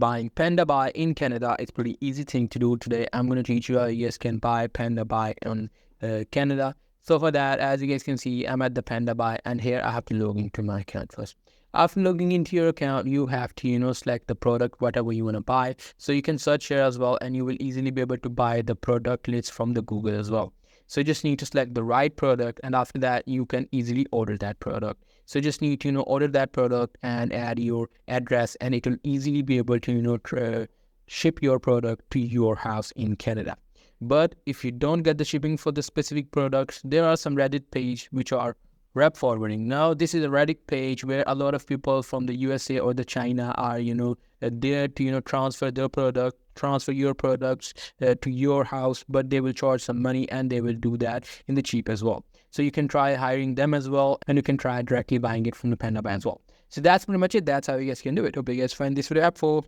buying Pandabuy in Canada. It's pretty easy thing to do. Today I'm going to teach you how you guys can buy Pandabuy in Canada. So for that, as you guys can see, I'm at the Pandabuy, and here I have to log into my account first. After logging into your account, you have to select the product, whatever you want to buy. So you can search here as well, and you will easily be able to buy the product list from the Google as well. So you just need to select the right product, and after that you can easily order that product. So you just need to order that product and add your address, and it will easily be able to ship your product to your house in Canada. But if you don't get the shipping for the specific products, there are some Reddit page which are web forwarding. Now this is a Reddit page where a lot of people from the USA or the China are there to transfer their product, transfer your products to your house, but they will charge some money, and they will do that in the cheap as well. So you can try hiring them as well, and you can try directly buying it from the Pandabuy as well. So that's pretty much it. That's how you guys can do it. Hope you guys find this video helpful.